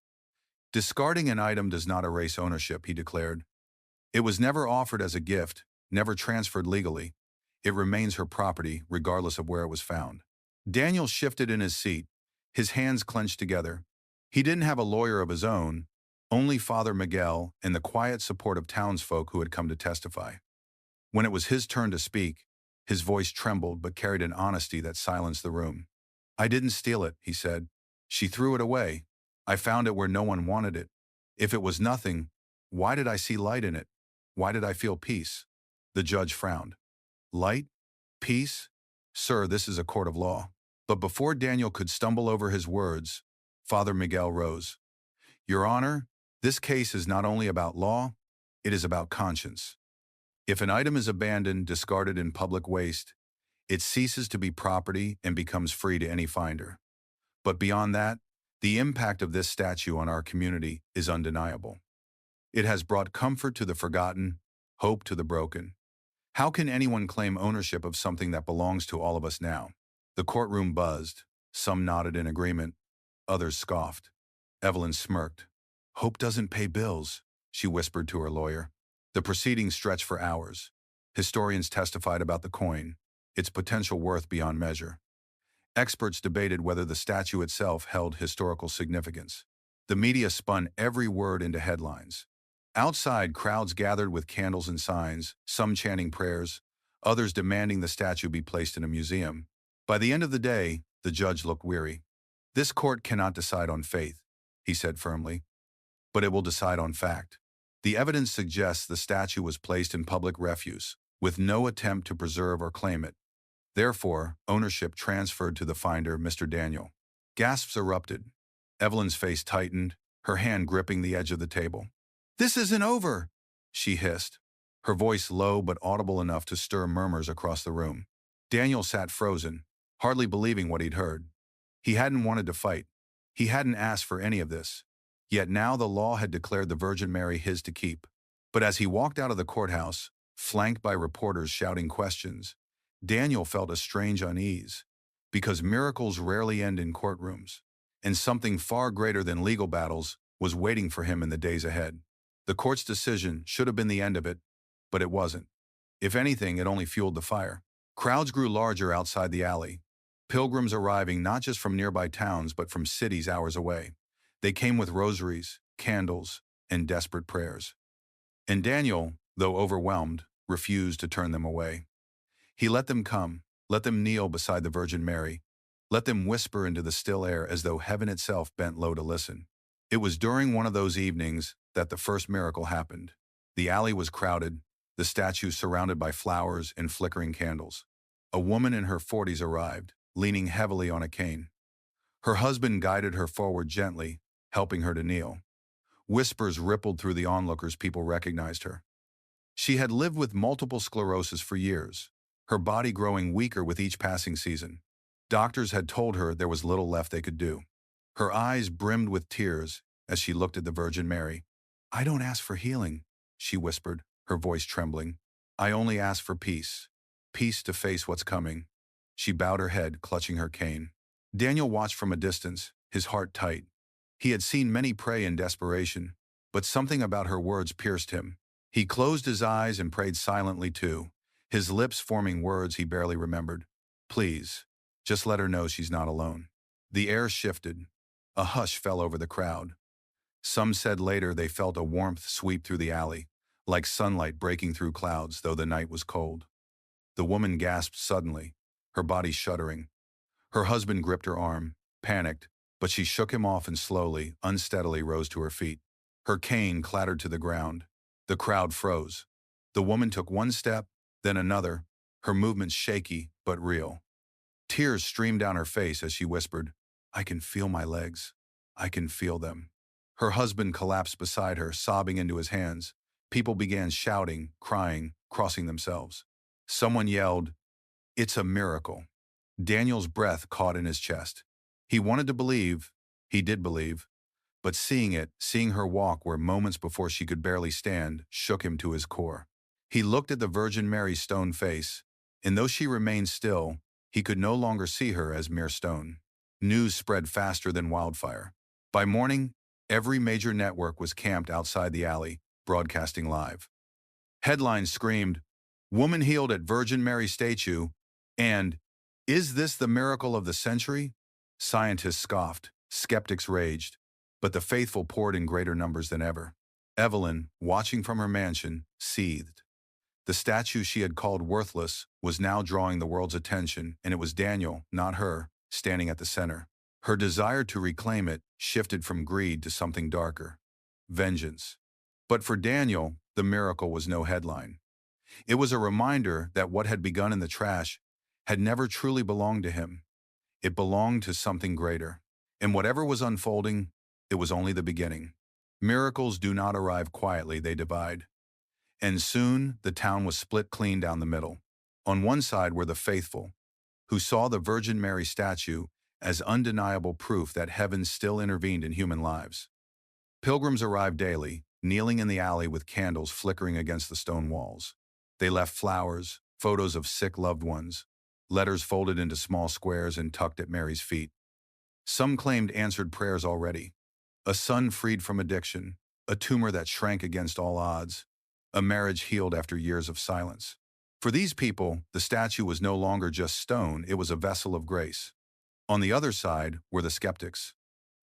Discarding an item does not erase ownership, he declared. It was never offered as a gift, never transferred legally. It remains her property, regardless of where it was found. Daniel shifted in his seat, His hands clenched together. He didn't have a lawyer of his own, only Father Miguel and the quiet support of townsfolk who had come to testify. When it was his turn to speak, his voice trembled but carried an honesty that silenced the room. "I didn't steal it," he said. "She threw it away. I found it where no one wanted it. If it was nothing, why did I see light in it? Why did I feel peace?" The judge frowned. "Light? Peace? Sir, this is a court of law." But before Daniel could stumble over his words, Father Miguel rose. "Your Honor, this case is not only about law, it is about conscience. If an item is abandoned, discarded in public waste, it ceases to be property and becomes free to any finder. But beyond that, the impact of this statue on our community is undeniable. It has brought comfort to the forgotten, hope to the broken. How can anyone claim ownership of something that belongs to all of us now?" The courtroom buzzed. Some nodded in agreement. Others scoffed. Evelyn smirked. "Hope doesn't pay bills," she whispered to her lawyer. The proceedings stretched for hours. Historians testified about the coin, its potential worth beyond measure. Experts debated whether the statue itself held historical significance. The media spun every word into headlines. Outside, crowds gathered with candles and signs, some chanting prayers, others demanding the statue be placed in a museum. By the end of the day, the judge looked weary. "This court cannot decide on faith," he said firmly, "but it will decide on fact. The evidence suggests the statue was placed in public refuse, with no attempt to preserve or claim it. Therefore, ownership transferred to the finder, Mr. Daniel." Gasps erupted. Evelyn's face tightened, her hand gripping the edge of the table. "This isn't over," she hissed, her voice low but audible enough to stir murmurs across the room. Daniel sat frozen, hardly believing what he'd heard. He hadn't wanted to fight. He hadn't asked for any of this. Yet now the law had declared the Virgin Mary his to keep. But as he walked out of the courthouse, flanked by reporters shouting questions, Daniel felt a strange unease, because miracles rarely end in courtrooms, and something far greater than legal battles was waiting for him in the days ahead. The court's decision should have been the end of it, but it wasn't. If anything, it only fueled the fire. Crowds grew larger outside the alley, pilgrims arriving not just from nearby towns but from cities hours away. They came with rosaries, candles, and desperate prayers. And Daniel, though overwhelmed, refused to turn them away. He let them come, let them kneel beside the Virgin Mary, let them whisper into the still air as though heaven itself bent low to listen. It was during one of those evenings that the first miracle happened. The alley was crowded, the statue surrounded by flowers and flickering candles. A woman in her 40s arrived, leaning heavily on a cane. Her husband guided her forward gently, helping her to kneel. Whispers rippled through the onlookers. People recognized her. She had lived with multiple sclerosis for years, her body growing weaker with each passing season. Doctors had told her there was little left they could do. Her eyes brimmed with tears as she looked at the Virgin Mary. "I don't ask for healing," she whispered, her voice trembling. "I only ask for peace. Peace to face what's coming." She bowed her head, clutching her cane. Daniel watched from a distance, his heart tight. He had seen many pray in desperation, but something about her words pierced him. He closed his eyes and prayed silently too, his lips forming words he barely remembered. "Please, just let her know she's not alone." The air shifted. A hush fell over the crowd. Some said later they felt a warmth sweep through the alley, like sunlight breaking through clouds, though the night was cold. The woman gasped suddenly, her body shuddering. Her husband gripped her arm, panicked, but she shook him off and slowly, unsteadily rose to her feet. Her cane clattered to the ground. The crowd froze. The woman took one step, then another, her movements shaky but real. Tears streamed down her face as she whispered, "I can feel my legs. I can feel them." Her husband collapsed beside her, sobbing into his hands. People began shouting, crying, crossing themselves. Someone yelled, "It's a miracle." Daniel's breath caught in his chest. He wanted to believe, he did believe, but seeing it, seeing her walk where moments before she could barely stand, shook him to his core. He looked at the Virgin Mary's stone face, and though she remained still, he could no longer see her as mere stone. News spread faster than wildfire. By morning, every major network was camped outside the alley, broadcasting live. Headlines screamed, "Woman healed at Virgin Mary statue," and "Is this the miracle of the century?" Scientists scoffed, skeptics raged, but the faithful poured in greater numbers than ever. Evelyn, watching from her mansion, seethed. The statue she had called worthless was now drawing the world's attention, and it was Daniel, not her, standing at the center. Her desire to reclaim it shifted from greed to something darker: vengeance. But for Daniel, the miracle was no headline. It was a reminder that what had begun in the trash had never truly belonged to him. It belonged to something greater. And whatever was unfolding, it was only the beginning. Miracles do not arrive quietly, they divide. And soon, the town was split clean down the middle. On one side were the faithful, who saw the Virgin Mary statue as undeniable proof that heaven still intervened in human lives. Pilgrims arrived daily, kneeling in the alley with candles flickering against the stone walls. They left flowers, photos of sick loved ones, letters folded into small squares and tucked at Mary's feet. Some claimed answered prayers already: a son freed from addiction, a tumor that shrank against all odds, a marriage healed after years of silence. For these people, the statue was no longer just stone, it was a vessel of grace. On the other side were the skeptics.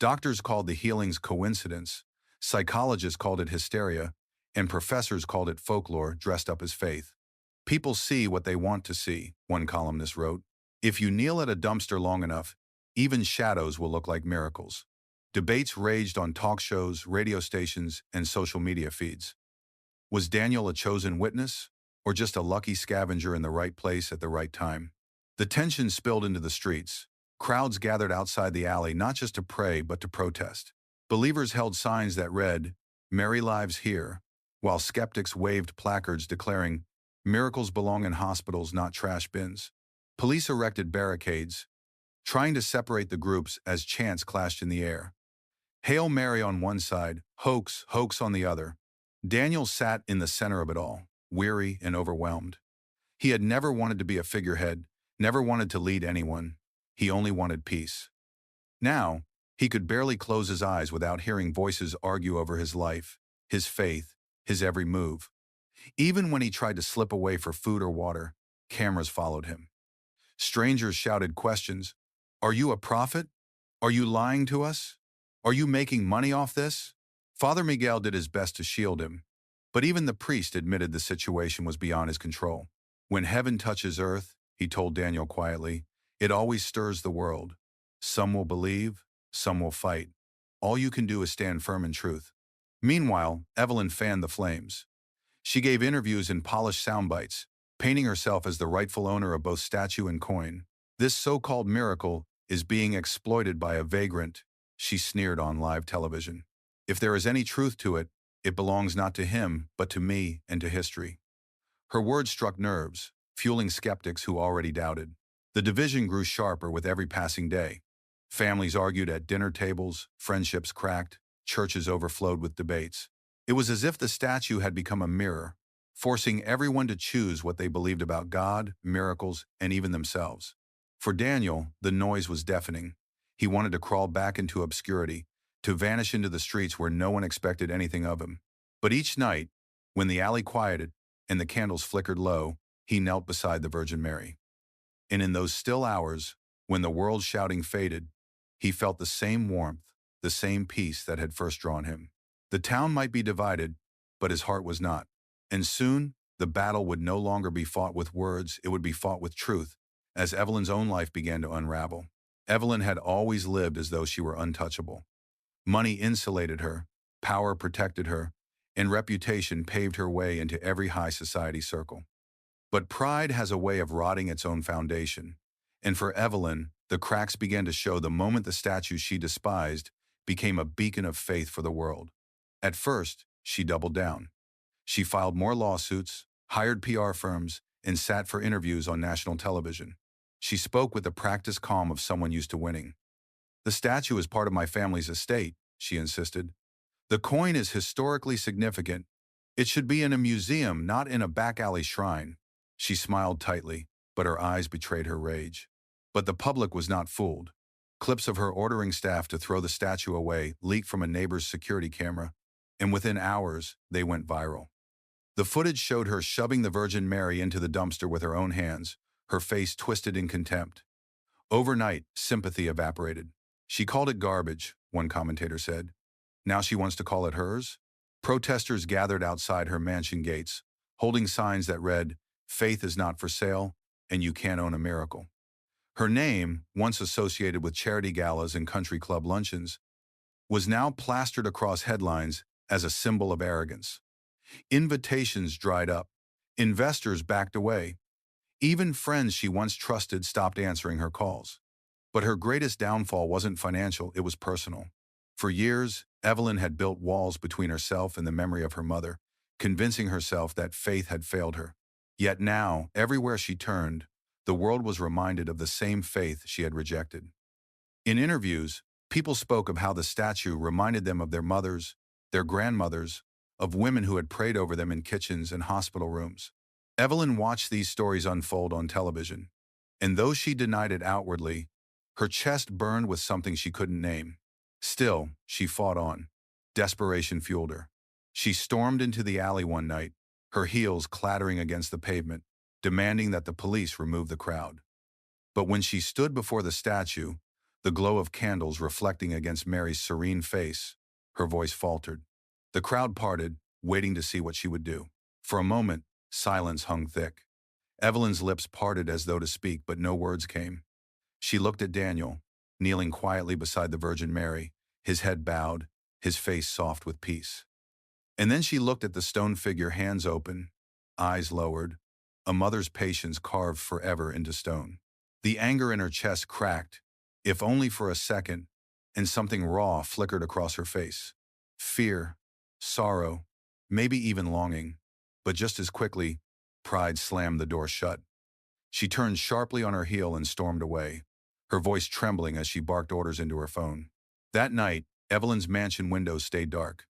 Doctors called the healings coincidence, psychologists called it hysteria, and professors called it folklore dressed up as faith. People see what they want to see, one columnist wrote. If you kneel at a dumpster long enough, even shadows will look like miracles. Debates raged on talk shows, radio stations, and social media feeds. Was Daniel a chosen witness, or just a lucky scavenger in the right place at the right time? The tension spilled into the streets. Crowds gathered outside the alley not just to pray but to protest. Believers held signs that read, "Mary lives here," while skeptics waved placards declaring, "Miracles belong in hospitals, not trash bins." Police erected barricades, trying to separate the groups as chants clashed in the air. Hail Mary on one side, hoax, hoax on the other. Daniel sat in the center of it all, weary and overwhelmed. He had never wanted to be a figurehead, never wanted to lead anyone. He only wanted peace. Now, he could barely close his eyes without hearing voices argue over his life, his faith, his every move. Even when he tried to slip away for food or water, cameras followed him. Strangers shouted questions. "Are you a prophet? Are you lying to us? Are you making money off this?" Father Miguel did his best to shield him, but even the priest admitted the situation was beyond his control. "When heaven touches earth," he told Daniel quietly, "it always stirs the world. Some will believe, some will fight. All you can do is stand firm in truth." Meanwhile, Evelyn fanned the flames. She gave interviews in polished sound bites, painting herself as the rightful owner of both statue and coin. "This so-called miracle is being exploited by a vagrant," she sneered on live television. "If there is any truth to it, it belongs not to him, but to me and to history." Her words struck nerves, fueling skeptics who already doubted. The division grew sharper with every passing day. Families argued at dinner tables, friendships cracked, churches overflowed with debates. It was as if the statue had become a mirror, forcing everyone to choose what they believed about God, miracles, and even themselves. For Daniel, the noise was deafening. He wanted to crawl back into obscurity, to vanish into the streets where no one expected anything of him. But each night, when the alley quieted and the candles flickered low, he knelt beside the Virgin Mary. And in those still hours, when the world's shouting faded, he felt the same warmth, the same peace that had first drawn him. The town might be divided, but his heart was not. And soon, the battle would no longer be fought with words, it would be fought with truth, as Evelyn's own life began to unravel. Evelyn had always lived as though she were untouchable. Money insulated her, power protected her, and reputation paved her way into every high society circle. But pride has a way of rotting its own foundation, and for Evelyn, the cracks began to show the moment the statue she despised became a beacon of faith for the world. At first, she doubled down. She filed more lawsuits, hired PR firms, and sat for interviews on national television. She spoke with the practiced calm of someone used to winning. "The statue is part of my family's estate," she insisted. "The coin is historically significant. It should be in a museum, not in a back alley shrine." She smiled tightly, but her eyes betrayed her rage. But the public was not fooled. Clips of her ordering staff to throw the statue away leaked from a neighbor's security camera, and within hours, they went viral. The footage showed her shoving the Virgin Mary into the dumpster with her own hands, her face twisted in contempt. Overnight, sympathy evaporated. She called it garbage, one commentator said. Now she wants to call it hers? Protesters gathered outside her mansion gates, holding signs that read, "Faith is not for sale, and you can't own a miracle." Her name, once associated with charity galas and country club luncheons, was now plastered across headlines as a symbol of arrogance. Invitations dried up. Investors backed away. Even friends she once trusted stopped answering her calls. But her greatest downfall wasn't financial, it was personal. For years, Evelyn had built walls between herself and the memory of her mother, convincing herself that faith had failed her. Yet now, everywhere she turned, the world was reminded of the same faith she had rejected. In interviews, people spoke of how the statue reminded them of their mothers, their grandmothers, of women who had prayed over them in kitchens and hospital rooms. Evelyn watched these stories unfold on television, and though she denied it outwardly, her chest burned with something she couldn't name. Still, she fought on. Desperation fueled her. She stormed into the alley one night, her heels clattering against the pavement, demanding that the police remove the crowd. But when she stood before the statue, the glow of candles reflecting against Mary's serene face, her voice faltered. The crowd parted, waiting to see what she would do. For a moment, silence hung thick. Evelyn's lips parted as though to speak, but no words came. She looked at Daniel, kneeling quietly beside the Virgin Mary, his head bowed, his face soft with peace. And then she looked at the stone figure, hands open, eyes lowered, a mother's patience carved forever into stone. The anger in her chest cracked, if only for a second, and something raw flickered across her face. Fear, sorrow, maybe even longing. But just as quickly, pride slammed the door shut. She turned sharply on her heel and stormed away, her voice trembling as she barked orders into her phone. That night, Evelyn's mansion windows stayed dark.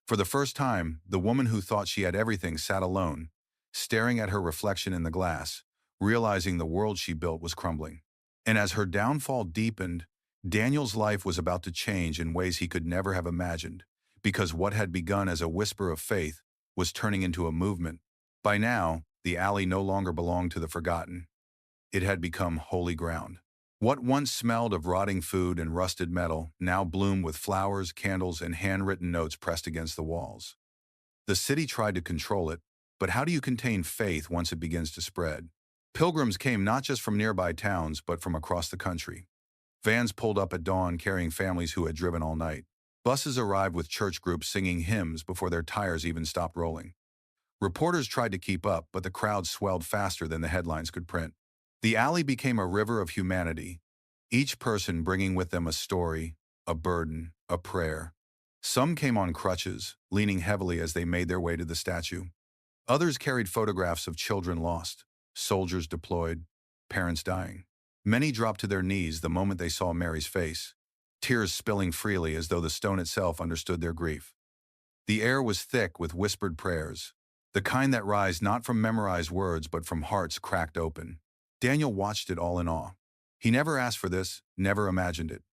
For the first time, the woman who thought she had everything sat alone, staring at her reflection in the glass, realizing the world she built was crumbling. And as her downfall deepened, Daniel's life was about to change in ways he could never have imagined, because what had begun as a whisper of faith was turning into a movement. By now, the alley no longer belonged to the forgotten. It had become holy ground. What once smelled of rotting food and rusted metal now bloomed with flowers, candles, and handwritten notes pressed against the walls. The city tried to control it, but how do you contain faith once it begins to spread? Pilgrims came not just from nearby towns, but from across the country. Vans pulled up at dawn carrying families who had driven all night. Buses arrived with church groups singing hymns before their tires even stopped rolling. Reporters tried to keep up, but the crowd swelled faster than the headlines could print. The alley became a river of humanity, each person bringing with them a story, a burden, a prayer. Some came on crutches, leaning heavily as they made their way to the statue. Others carried photographs of children lost, soldiers deployed, parents dying. Many dropped to their knees the moment they saw Mary's face, tears spilling freely as though the stone itself understood their grief. The air was thick with whispered prayers, the kind that rise not from memorized words but from hearts cracked open. Daniel watched it all in awe. He never asked for this, never imagined it.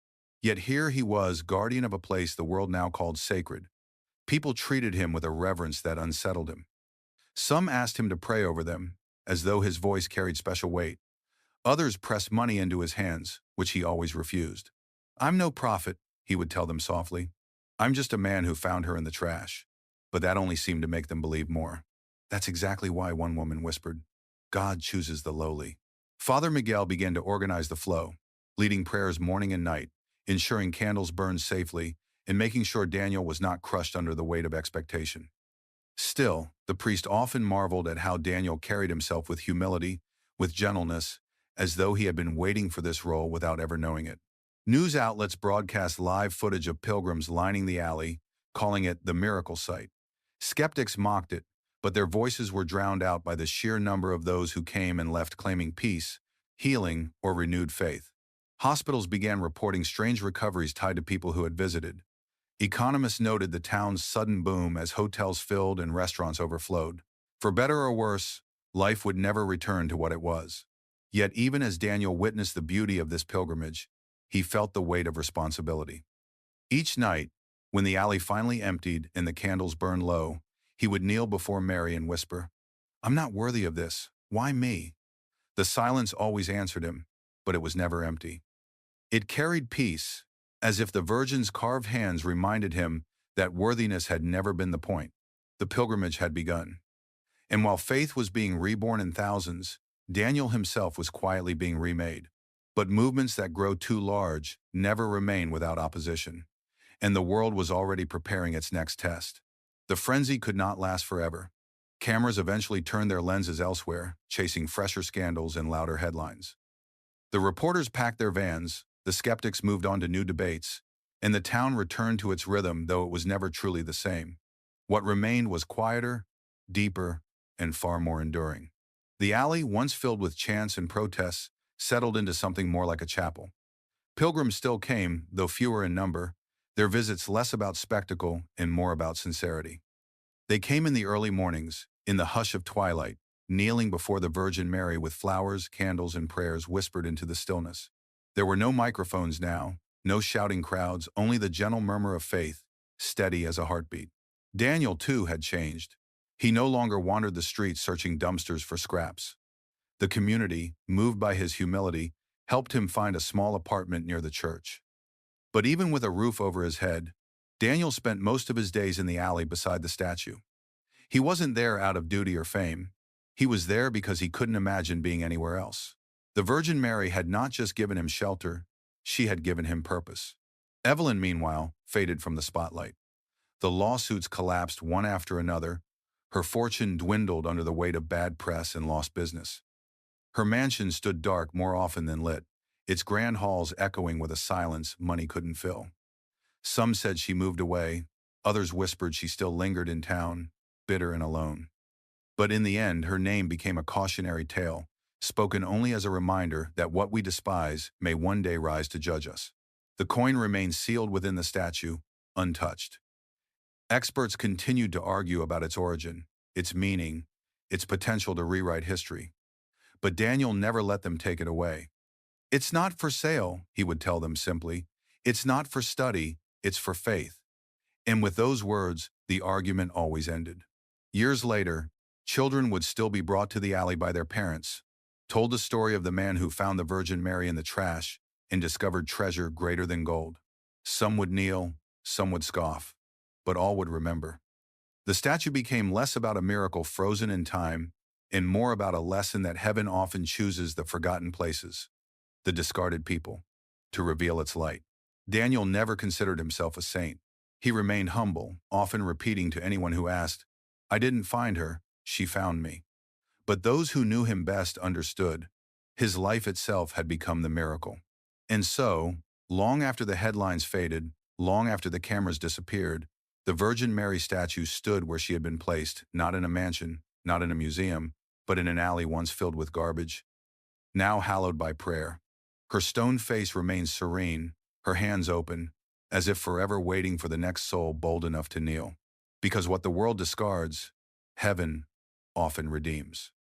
Yet here he was, guardian of a place the world now called sacred. People treated him with a reverence that unsettled him. Some asked him to pray over them, as though his voice carried special weight. Others pressed money into his hands, which he always refused. "I'm no prophet," he would tell them softly. "I'm just a man who found her in the trash." But that only seemed to make them believe more. "That's exactly why," one woman whispered. "God chooses the lowly." Father Miguel began to organize the flow, leading prayers morning and night, ensuring candles burned safely, and making sure Daniel was not crushed under the weight of expectation. Still, the priest often marveled at how Daniel carried himself with humility, with gentleness, as though he had been waiting for this role without ever knowing it. News outlets broadcast live footage of pilgrims lining the alley, calling it the miracle site. Skeptics mocked it, but their voices were drowned out by the sheer number of those who came and left claiming peace, healing, or renewed faith. Hospitals began reporting strange recoveries tied to people who had visited. Economists noted the town's sudden boom as hotels filled and restaurants overflowed. For better or worse, life would never return to what it was. Yet even as Daniel witnessed the beauty of this pilgrimage, he felt the weight of responsibility. Each night, when the alley finally emptied and the candles burned low, he would kneel before Mary and whisper, "I'm not worthy of this. Why me?" The silence always answered him, but it was never empty. It carried peace, as if the Virgin's carved hands reminded him that worthiness had never been the point. The pilgrimage had begun. And while faith was being reborn in thousands, Daniel himself was quietly being remade. But movements that grow too large never remain without opposition. And the world was already preparing its next test. The frenzy could not last forever. Cameras eventually turned their lenses elsewhere, chasing fresher scandals and louder headlines. The reporters packed their vans, the skeptics moved on to new debates, and the town returned to its rhythm, though it was never truly the same. What remained was quieter, deeper, and far more enduring. The alley, once filled with chants and protests, settled into something more like a chapel. Pilgrims still came, though fewer in number, their visits less about spectacle and more about sincerity. They came in the early mornings, in the hush of twilight, kneeling before the Virgin Mary with flowers, candles, and prayers whispered into the stillness. There were no microphones now, no shouting crowds, only the gentle murmur of faith, steady as a heartbeat. Daniel, too, had changed. He no longer wandered the streets searching dumpsters for scraps. The community, moved by his humility, helped him find a small apartment near the church. But even with a roof over his head, Daniel spent most of his days in the alley beside the statue. He wasn't there out of duty or fame. He was there because he couldn't imagine being anywhere else. The Virgin Mary had not just given him shelter, she had given him purpose. Evelyn, meanwhile, faded from the spotlight. The lawsuits collapsed one after another. Her fortune dwindled under the weight of bad press and lost business. Her mansion stood dark more often than lit, its grand halls echoing with a silence money couldn't fill. Some said she moved away, others whispered she still lingered in town, bitter and alone. But in the end, her name became a cautionary tale, spoken only as a reminder that what we despise may one day rise to judge us. The coin remained sealed within the statue, untouched. Experts continued to argue about its origin, its meaning, its potential to rewrite history. But Daniel never let them take it away. "It's not for sale," he would tell them simply. "It's not for study, it's for faith." And with those words, the argument always ended. Years later, children would still be brought to the alley by their parents, told the story of the man who found the Virgin Mary in the trash and discovered treasure greater than gold. Some would kneel, some would scoff, but all would remember. The statue became less about a miracle frozen in time and more about a lesson that heaven often chooses the forgotten places, the discarded people, to reveal its light. Daniel never considered himself a saint. He remained humble, often repeating to anyone who asked, "I didn't find her, she found me." But those who knew him best understood. His life itself had become the miracle. And so, long after the headlines faded, long after the cameras disappeared, the Virgin Mary statue stood where she had been placed, not in a mansion, not in a museum, but in an alley once filled with garbage, now hallowed by prayer. Her stone face remains serene, her hands open, as if forever waiting for the next soul bold enough to kneel. Because what the world discards, heaven often redeems.